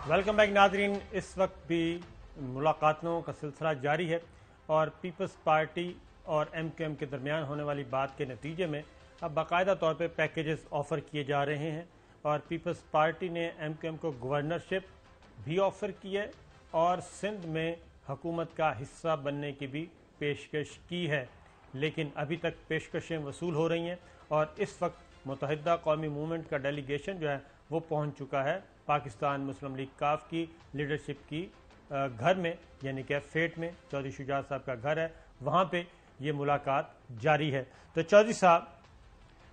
Welcome back नाजरीन। इस वक्त भी मुलाकातों का सिलसिला जारी है और पीपल्स पार्टी और MQM के दरमियान होने वाली बात के नतीजे में अब बाकायदा तौर पे पैकेजेस ऑफ़र किए जा रहे हैं और पीपल्स पार्टी ने MQM को गवर्नरशिप भी ऑफ़र की है और सिंध में हुकूमत का हिस्सा बनने की भी पेशकश की है, लेकिन अभी तक पेशकशें वसूल हो रही हैं और इस वक्त मुत्तहिदा कौमी मूवमेंट का डेलीगेशन जो है वो पहुंच चुका है पाकिस्तान मुस्लिम लीग काफ की लीडरशिप की घर में, यानी कि फेट में चौधरी शुजात साहब का घर है, वहाँ पे ये मुलाकात जारी है। तो चौधरी साहब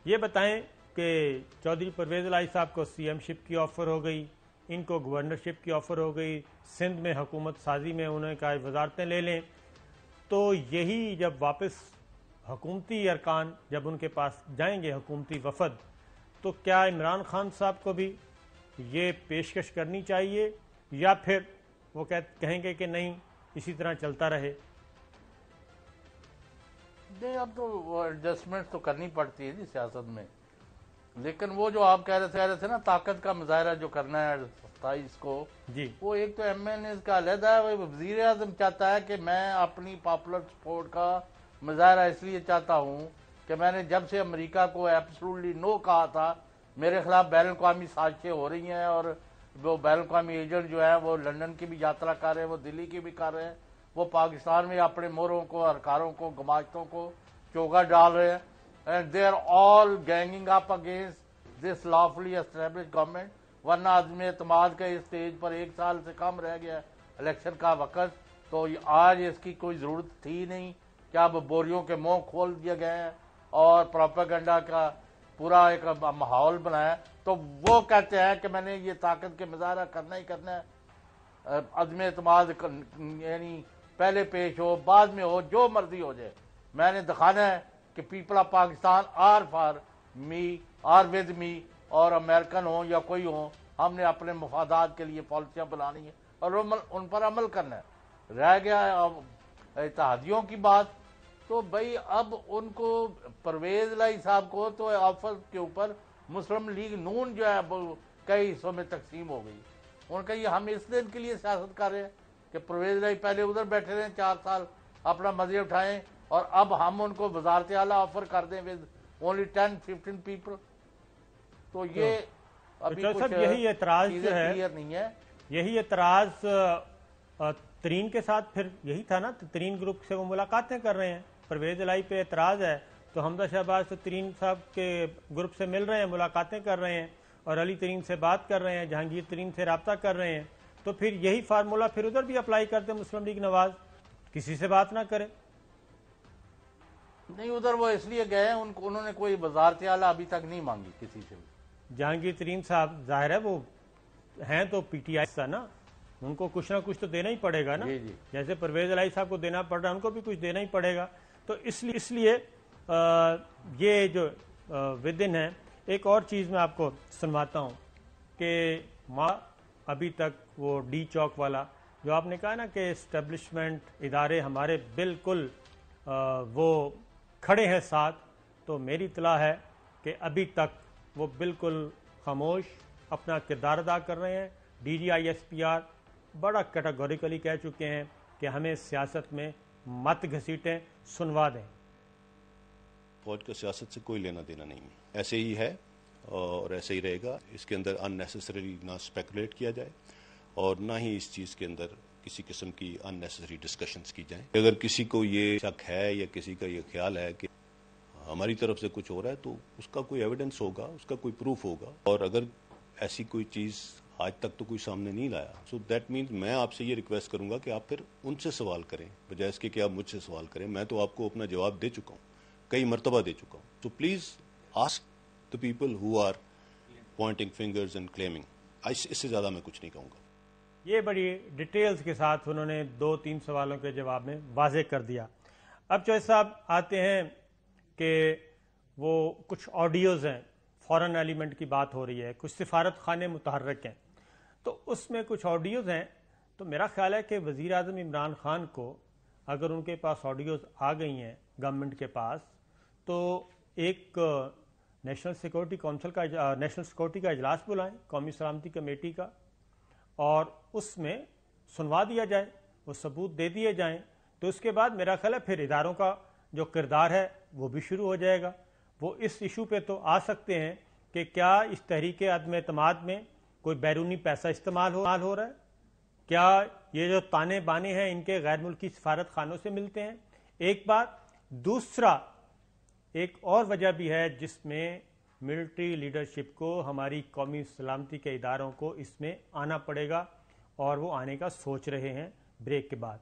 ये बताएं कि चौधरी परवेज़ इलाही साहब को CM-शिप की ऑफ़र हो गई, इनको गवर्नरशिप की ऑफ़र हो गई, सिंध में हुकूमत साजी में उन्होंने कहा वजारतें ले लें, तो यही जब वापस हुकूमती अरकान जब उनके पास जाएंगे हुकूमती वफद, तो क्या इमरान खान साहब को भी ये पेशकश करनी चाहिए या फिर वो कहेंगे कि नहीं इसी तरह चलता रहे? नहीं, अब तो वो एडजस्टमेंट तो करनी पड़ती है जी सियासत में, लेकिन वो जो आप कह रहे थे ना ताकत का मुजाहरा जो करना है 27 को जी, वो एक तो MNA का अलहदा है। वज़ीर आज़म चाहता है कि मैं अपनी पॉपुलर सपोर्ट का मुजाहरा इसलिए चाहता हूँ कि मैंने जब से अमेरिका को एब्सोल्युटली नो कहा था, मेरे खिलाफ बैन अवी साजिशें हो रही हैं और वो बैन अवी एजेंट जो है वो लंदन की भी यात्रा कर रहे हैं, वो दिल्ली की भी कर रहे हैं, वो पाकिस्तान में अपने मोहरों को, हरकारों को, गमाशतों को चोगा डाल रहे हैं। And they are all ganging up against this lawfully establish government. वरना आदमी एतमाद का इस स्टेज पर 1 साल से कम रह गया इलेक्शन का वक़्त, तो आज इसकी कोई ज़रूरत थी नहीं कि अब बोरियों के मुंह खोल दिए गए हैं और प्रोपेगेंडा का पूरा एक माहौल बनाया। तो वो कहते हैं कि मैंने ये ताकत के मुजाहरा करना ही करना है। अदम एतमाद यानी पहले पेश हो बाद में हो, जो मर्जी हो जाए, मैंने दिखाना है कि people of Pakistan are for me, are with me, और अमेरिकन हो या कोई हो, हमने अपने मफादात के लिए पॉलिसियां बनानी है और उन पर अमल करना है। रह गया इत्तेहादियों की बात, तो भाई अब उनको परवेज इलाही साहब को तो ऑफर के ऊपर मुस्लिम लीग नून जो है कई हिस्सों में तकसीम हो गई। उनका ये हम इस दिन के लिए सियासत कर रहे हैं कि परवेज इलाही पहले उधर बैठे रहे 4 साल अपना मजे उठाएं और अब हम उनको वजारत आला ऑफर कर दें विद ओनली 10-15 पीपल। तो ये अभी तो कुछ यही एतराज जो है क्लियर नहीं है। यही एतराज तरीन के साथ फिर यही था ना, तरीन ग्रुप से वो मुलाकातें कर रहे हैं, परवेज इलाही पे एतराज है तो हमजा शहबाज तो तरीन साहब के ग्रुप से मिल रहे हैं, मुलाकातें कर रहे हैं और अली तरीन से बात कर रहे हैं, जहांगीर तरीन से रब्ता कर रहे हैं। तो फिर यही फार्मूला फिर उधर भी अप्लाई करते मुस्लिम लीग नवाज, किसी से बात ना करे। नहीं, उधर वो इसलिए गए, उन्होंने कोई वजारत आला अभी तक नहीं मांगी किसी से भी। जहांगीर तरीन साहब जाहिर है वो हैं तो PTI सा ना, उनको कुछ ना कुछ तो देना ही पड़ेगा ना, जी जी। जैसे परवेज इलाही साहब को देना पड़ रहा है उनको भी कुछ देना ही पड़ेगा। तो इसलिए ये जो विदिन है, एक और चीज़ मैं आपको सुनवाता हूँ कि माँ अभी तक वो D चौक वाला जो आपने कहा ना कि इस्टेब्लिशमेंट इदारे हमारे बिल्कुल वो खड़े हैं साथ, तो मेरी इत्तला है कि अभी तक वो बिल्कुल खामोश अपना किरदार अदा कर रहे हैं। DG ISPR बड़ा कैटेगोरिकली कह चुके हैं कि हमें सियासत में मत घसीटें, सुनवा दें। फौज का सियासत से कोई लेना देना नहीं है, ऐसे ही है और ऐसे ही रहेगा। इसके अंदर अननेसेसरी ना स्पेकुलेट किया जाए और ना ही इस चीज़ के अंदर किसी किस्म की अननेसेसरी डिस्कशंस की जाए। अगर किसी को ये शक है या किसी का ये ख्याल है कि हमारी तरफ से कुछ हो रहा है तो उसका कोई एविडेंस होगा, उसका कोई प्रूफ होगा, और अगर ऐसी कोई चीज़ आज तक तो कोई सामने नहीं लाया, सो दैट मीन्स मैं आपसे ये रिक्वेस्ट करूंगा कि आप फिर उनसे सवाल करें बजाय इसके कि आप मुझसे सवाल करें। मैं तो आपको अपना जवाब दे चुका हूँ, कई मरतबा दे चुका हूँ। So please ask the people who are pointing fingers and claiming. इससे ज़्यादा मैं कुछ नहीं कहूँगा। ये बड़ी डिटेल्स के साथ उन्होंने 2-3 सवालों के जवाब में वाजे कर दिया। अब चौधरी साहब आते हैं कि वो कुछ ऑडियोज़ हैं, फॉरेन एलिमेंट की बात हो रही है, कुछ सिफारत खाने मुतहर्रिक हैं, तो उसमें कुछ ऑडियोज़ हैं। तो मेरा ख्याल है कि वज़ीर आज़म इमरान खान को अगर उनके पास ऑडियोज़ आ गई हैं गवर्नमेंट के पास, तो एक नेशनल सिक्योरिटी काउंसिल का नेशनल सिक्योरिटी का इजलास बुलाएं, कौमी सलामती कमेटी का, اور اس میں سنوا دیا جائے, وہ ثبوت دے دیے جائیں, تو اس کے بعد میرا خیال ہے پھر اداروں کا جو کردار ہے وہ بھی شروع ہو جائے گا. وہ اس ایشو پہ تو آ سکتے ہیں کہ کیا اس تحریک عدم اعتماد میں کوئی بیرونی پیسہ استعمال ہو رہا ہے, کیا یہ جو تانے بانے ہیں ان کے غیر ملکی سفارت خانوں سے ملتے ہیں, ایک بات. دوسرا ایک اور وجہ بھی ہے جس میں ملٹری لیڈرشپ کو, ہماری قومی سلامتی کے اداروں کو اس میں آنا پڑے گا, اور وہ آنے کا سوچ رہے ہیں بریک کے بعد.